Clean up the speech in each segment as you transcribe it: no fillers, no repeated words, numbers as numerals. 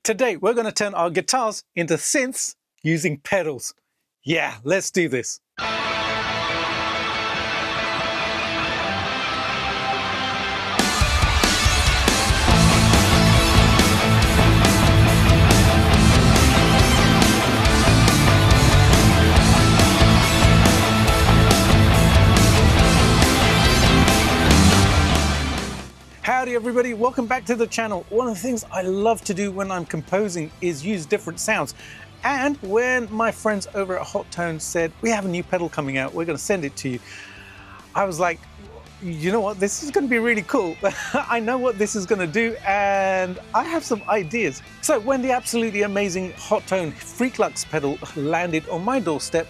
Today, we're going to turn our guitars into synths using pedals. Yeah, let's do this. Howdy everybody, welcome back to the channel. One of the things I love to do when I'm composing is use different sounds. And when my friends over at Hotone said, we have a new pedal coming out, we're going to send it to you, I was like, you know what, this is going to be really cool. I know what this is going to do and I have some ideas. So when the absolutely amazing Hotone FreqLux pedal landed on my doorstep,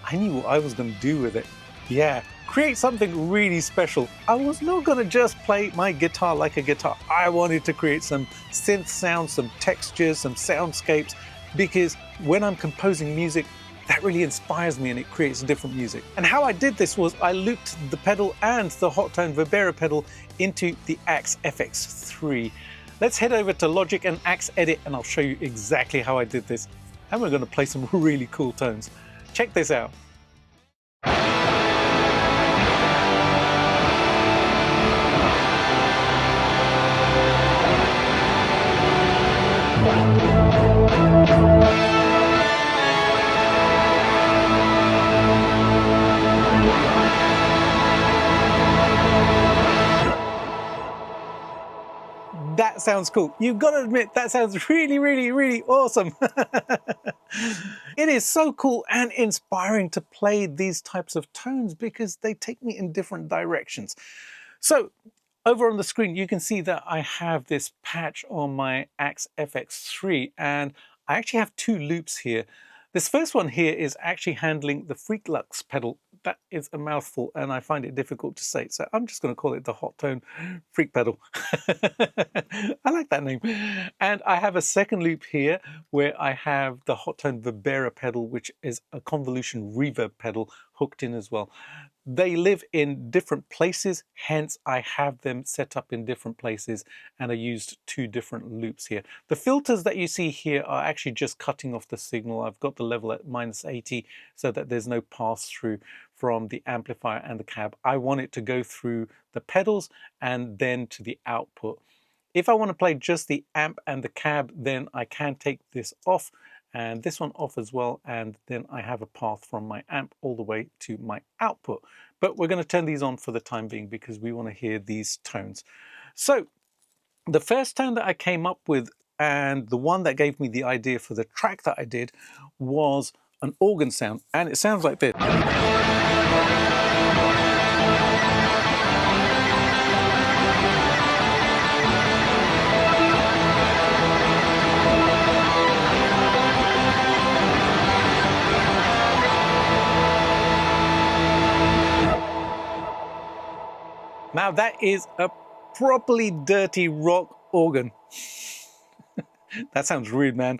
I knew what I was going to do with it. Yeah, create something really special. I was not going to just play my guitar like a guitar. I wanted to create some synth sounds, some textures, some soundscapes, because when I'm composing music, that really inspires me and it creates different music. And how I did this was I looped the pedal and the Hotone Verbera pedal into the Axe-Fx III. Let's head over to Logic and Axe Edit and I'll show you exactly how I did this. And we're going to play some really cool tones. Check this out. That sounds cool. You've got to admit, that sounds really awesome. It is so cool and inspiring to play these types of tones because they take me in different directions. So over on the screen, you can see that I have this patch on my Axe-Fx III, and I actually have two loops here. This first one here is actually handling the FreqLux pedal. That is a mouthful and I find it difficult to say, so I'm just going to call it the Hotone Freq pedal. I like that name. And I have a second loop here where I have the Hotone Verbera pedal, which is a convolution reverb pedal hooked in as well. They live in different places, hence I have them set up in different places and I used two different loops here. The filters that you see here are actually just cutting off the signal. I've got the level at -80 so that there's no pass through from the amplifier and the cab. I want it to go through the pedals and then to the output. If I want to play just the amp and the cab, then I can take this off and this one off as well, and then I have a path from my amp all the way to my output. But we're going to turn these on for the time being because we want to hear these tones. So the first tone that I came up with, and the one that gave me the idea for the track that I did, was an organ sound, and it sounds like this. Now that is a properly dirty rock organ. That sounds rude, man.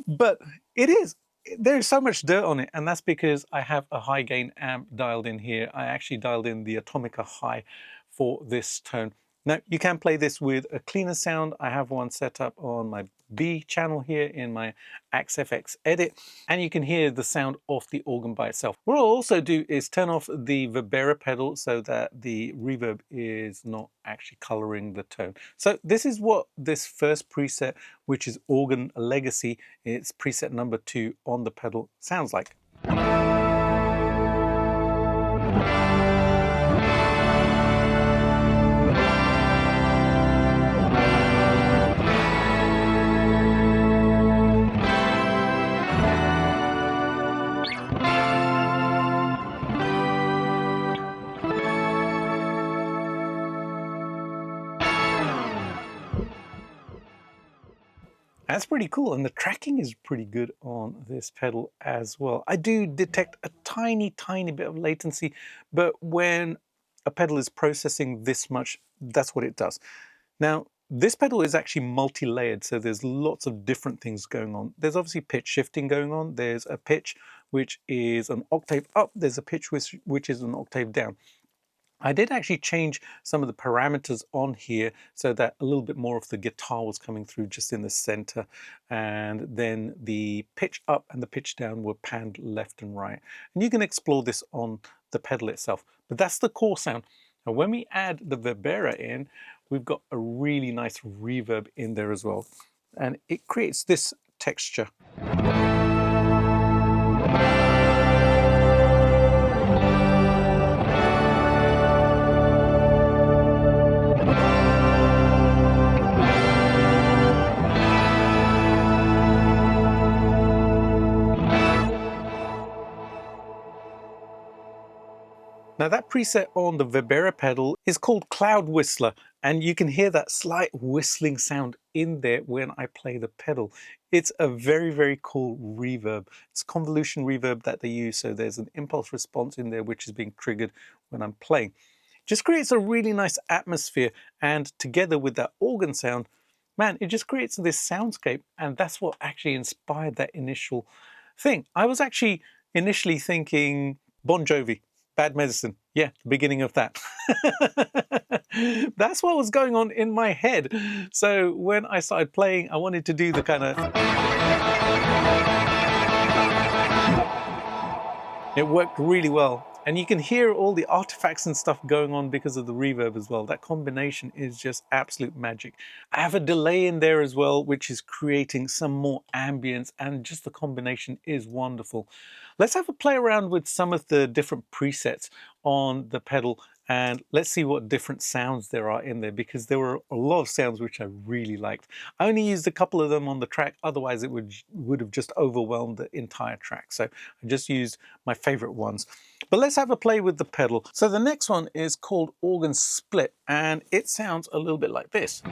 But it is. There's so much dirt on it, and that's because I have a high gain amp dialed in here. I actually dialed in the Atomica High for this tone. Now you can play this with a cleaner sound. I have one set up on my B channel here in my Axe-Fx Edit, and you can hear the sound of the organ by itself. What I'll also do is turn off the Verbera pedal so that the reverb is not actually coloring the tone. So this is what this first preset, which is Organ Legacy, it's preset number 2 on the pedal, sounds like. That's pretty cool, and the tracking is pretty good on this pedal as well. I do detect a tiny bit of latency, but when a pedal is processing this much, that's what it does. Now, this pedal is actually multi-layered, so there's lots of different things going on. There's obviously pitch shifting going on. There's a pitch which is an octave up. There's a pitch which is an octave down. I did actually change some of the parameters on here so that a little bit more of the guitar was coming through just in the center, and then the pitch up and the pitch down were panned left and right. And you can explore this on the pedal itself, but that's the core sound. Now when we add the Verbera in, we've got a really nice reverb in there as well, and it creates this texture. Now that preset on the Verbera pedal is called Cloud Whistler, and you can hear that slight whistling sound in there when I play the pedal. It's a very, very cool reverb. It's convolution reverb that they use, so there's an impulse response in there which is being triggered when I'm playing. Just creates a really nice atmosphere, and together with that organ sound, man, it just creates this soundscape, and that's what actually inspired that initial thing. I was actually initially thinking Bon Jovi, Bad Medicine. Yeah, the beginning of that. That's what was going on in my head. So when I started playing, I wanted to do the kind of... It worked really well. And you can hear all the artifacts and stuff going on because of the reverb as well. That combination is just absolute magic. I have a delay in there as well, which is creating some more ambience, and just the combination is wonderful. Let's have a play around with some of the different presets on the pedal, and let's see what different sounds there are in there, because there were a lot of sounds which I really liked. I only used a couple of them on the track, otherwise it would have just overwhelmed the entire track. So I just used my favorite ones. But let's have a play with the pedal. So the next one is called Organ Split, and it sounds a little bit like this.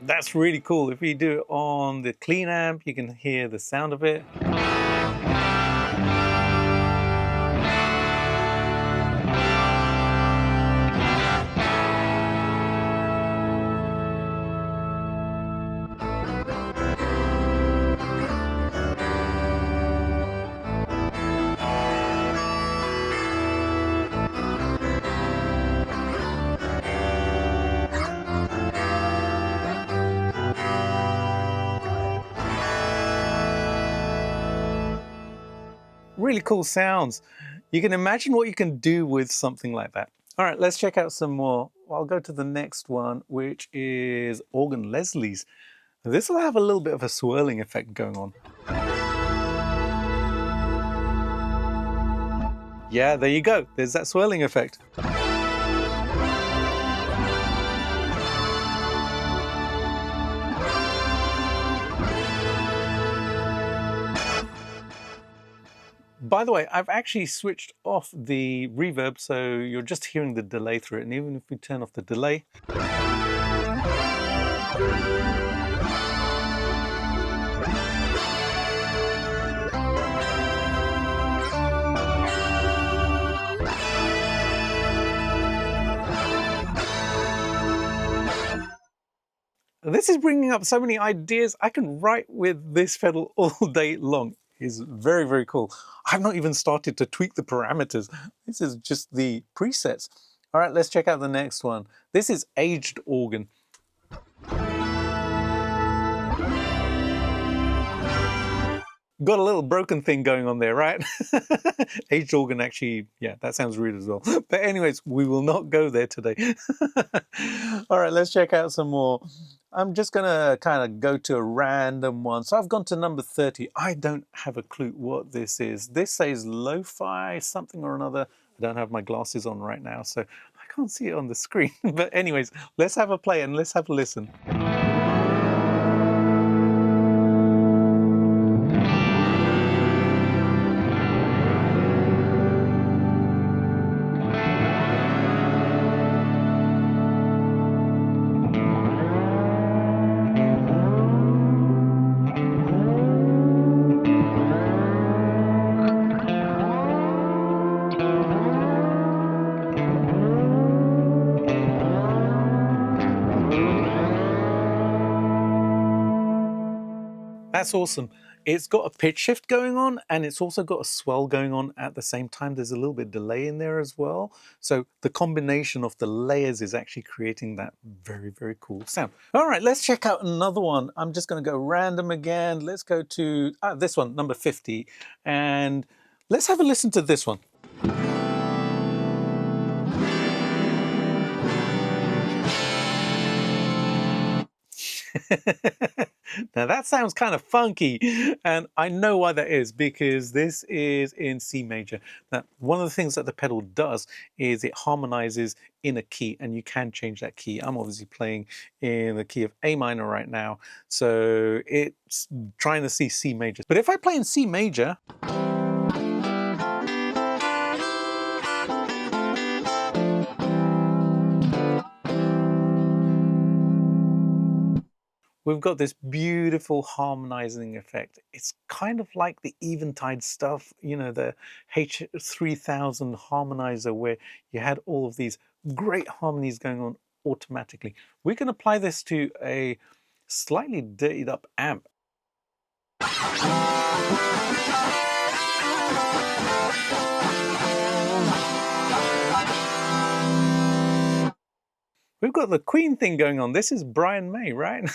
That's really cool. If you do it on the clean amp, you can hear the sound of it. Really cool sounds. You can imagine what you can do with something like that. All right, let's check out some more. I'll go to the next one, which is Organ Leslie's. This will have a little bit of a swirling effect going on. Yeah, there you go. There's that swirling effect. By the way, I've actually switched off the reverb, so you're just hearing the delay through it. And even if we turn off the delay, this is bringing up so many ideas. I can write with this pedal all day long. It's very, very cool. I've not even started to tweak the parameters. This is just the presets. All right, let's check out the next one. This is Aged Organ. Got a little broken thing going on there, right? Aged Organ, actually, yeah, that sounds rude as well. But anyways, we will not go there today. All right, let's check out some more. I'm just gonna kind of go to a random one. So I've gone to number 30. I don't have a clue what this is. This says lo-fi something or another. I don't have my glasses on right now, so I can't see it on the screen. But anyways, let's have a play and let's have a listen. That's awesome. It's got a pitch shift going on, and it's also got a swell going on at the same time. There's a little bit of delay in there as well. So the combination of the layers is actually creating that very, very cool sound. All right, let's check out another one. I'm just going to go random again. Let's go to this one, number 50. And let's have a listen to this one. Now that sounds kind of funky, and I know why that is, because this is in C major. Now, one of the things that the pedal does is it harmonizes in a key, and you can change that key. I'm obviously playing in the key of A minor right now, so it's trying to see C major. But if I play in C major, we've got this beautiful harmonizing effect. It's kind of like the Eventide stuff, you know, the H3000 harmonizer, where you had all of these great harmonies going on automatically. We can apply this to a slightly dirtied up amp. We've got the Queen thing going on. This is Brian May, right?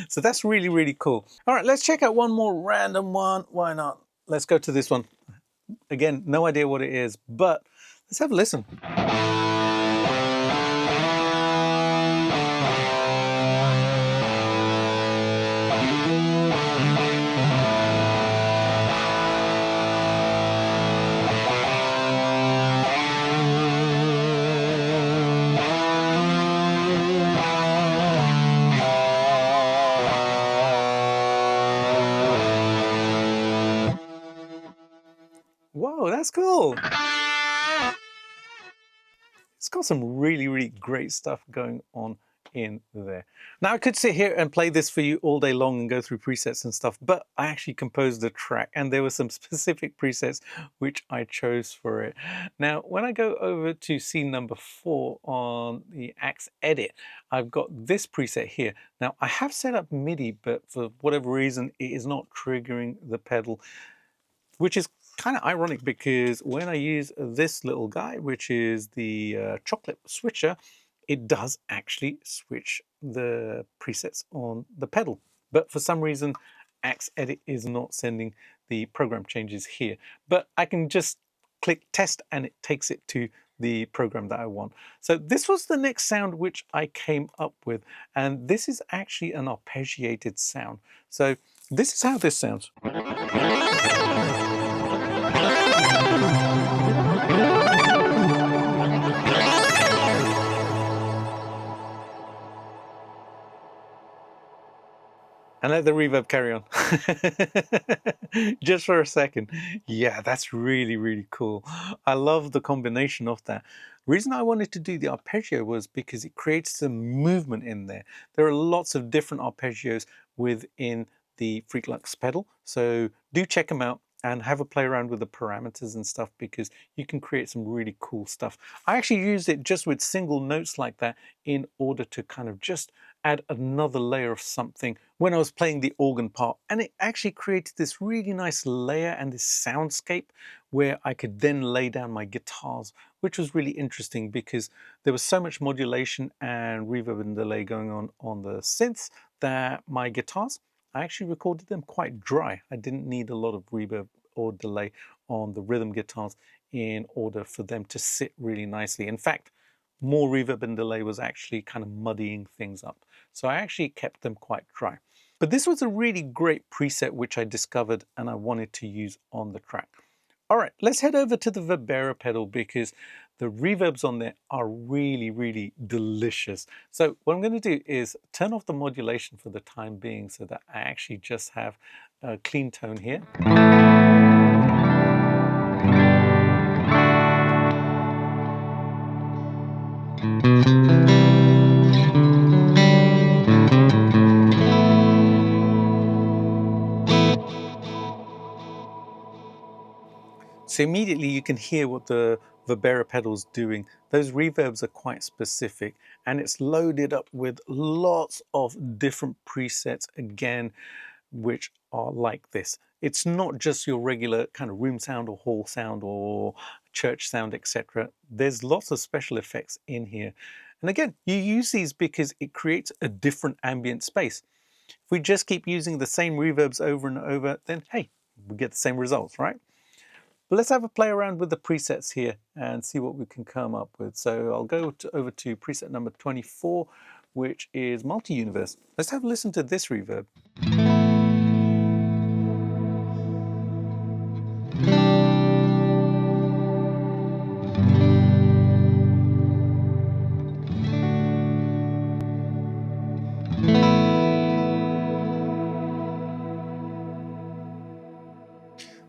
So that's really, really cool. All right, let's check out one more random one. Why not? Let's go to this one. Again, no idea what it is, but let's have a listen. Whoa, that's cool. It's got some really, really great stuff going on in there. Now I could sit here and play this for you all day long and go through presets and stuff, but I actually composed the track and there were some specific presets which I chose for it. Now, when I go over to scene number 4 on the Axe Edit, I've got this preset here. Now I have set up MIDI, but for whatever reason, it is not triggering the pedal, which is kind of ironic because when I use this little guy, which is the chocolate switcher, it does actually switch the presets on the pedal. But for some reason, Axe Edit is not sending the program changes here. But I can just click test and it takes it to the program that I want. So this was the next sound which I came up with. And this is actually an arpeggiated sound. So this is how this sounds. And let the reverb carry on. Just for a second. Yeah, that's really, really cool. I love the combination of that. The reason I wanted to do the arpeggio was because it creates some movement in there. There are lots of different arpeggios within the FreqLux pedal, so do check them out and have a play around with the parameters and stuff, because you can create some really cool stuff. I actually used it just with single notes like that in order to kind of just add another layer of something when I was playing the organ part, and it actually created this really nice layer and this soundscape where I could then lay down my guitars, which was really interesting because there was so much modulation and reverb and delay going on the synths that my guitars, I actually recorded them quite dry. I didn't need a lot of reverb or delay on the rhythm guitars in order for them to sit really nicely. In fact, more reverb and delay was actually kind of muddying things up. So I actually kept them quite dry. But this was a really great preset which I discovered and I wanted to use on the track. All right, let's head over to the Verbera pedal because the reverbs on there are really, really delicious. So what I'm going to do is turn off the modulation for the time being so that I actually just have a clean tone here. So immediately you can hear what the Verbera pedal's doing. Those reverbs are quite specific and it's loaded up with lots of different presets. Again, which are like this. It's not just your regular kind of room sound or hall sound or church sound, etc. There's lots of special effects in here. And again, you use these because it creates a different ambient space. If we just keep using the same reverbs over and over, then hey, we get the same results, right? But let's have a play around with the presets here and see what we can come up with. So I'll go over to preset number 24, which is multi-universe. Let's have a listen to this reverb.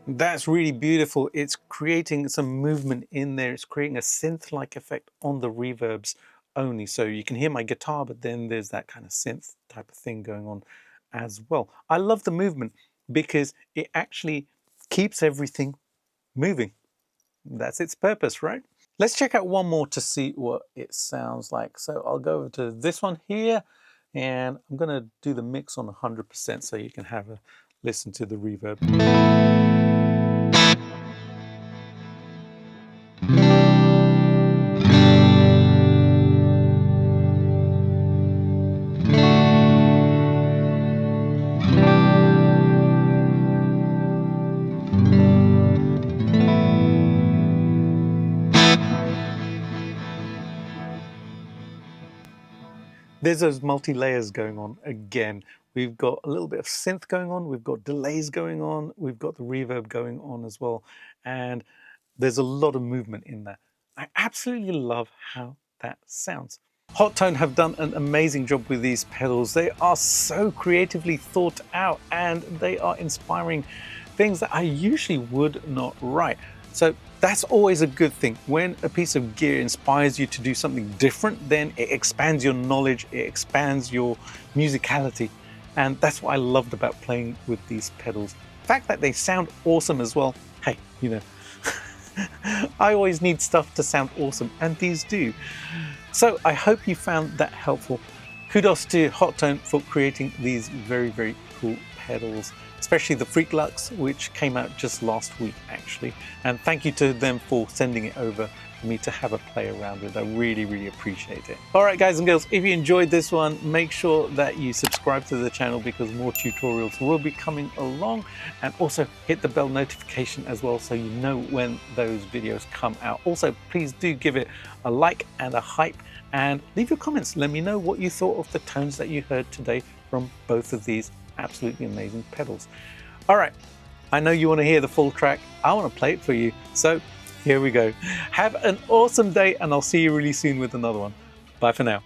That's really beautiful. It's creating some movement in there. It's creating a synth-like effect on the reverbs only. So you can hear my guitar, but then there's that kind of synth type of thing going on as well. I love the movement because it actually keeps everything moving. That's its purpose, right? Let's check out one more to see what it sounds like. So I'll go over to this one here, and I'm going to do the mix on 100% so you can have a listen to the reverb. There's those multi-layers going on again. We've got a little bit of synth going on, we've got delays going on, we've got the reverb going on as well, and there's a lot of movement in there. I absolutely love how that sounds. Hotone have done an amazing job with these pedals. They are so creatively thought out and they are inspiring things that I usually would not write. So that's always a good thing. When a piece of gear inspires you to do something different, then it expands your knowledge, it expands your musicality. And that's what I loved about playing with these pedals. The fact that they sound awesome as well. Hey, you know, I always need stuff to sound awesome, and these do. So I hope you found that helpful. Kudos to Hotone for creating these very, very cool pedals, especially the FreqLux, which came out just last week actually. And thank you to them for sending it over for me to have a play around with. I really, really appreciate it. All right, guys and girls, if you enjoyed this one, make sure that you subscribe to the channel because more tutorials will be coming along, and also hit the bell notification as well so you know when those videos come out. Also, please do give it a like and a hype and leave your comments. Let me know what you thought of the tones that you heard today from both of these absolutely amazing pedals. All right, I know you want to hear the full track. I want to play it for you. So here we go. Have an awesome day, and I'll see you really soon with another one. Bye for now.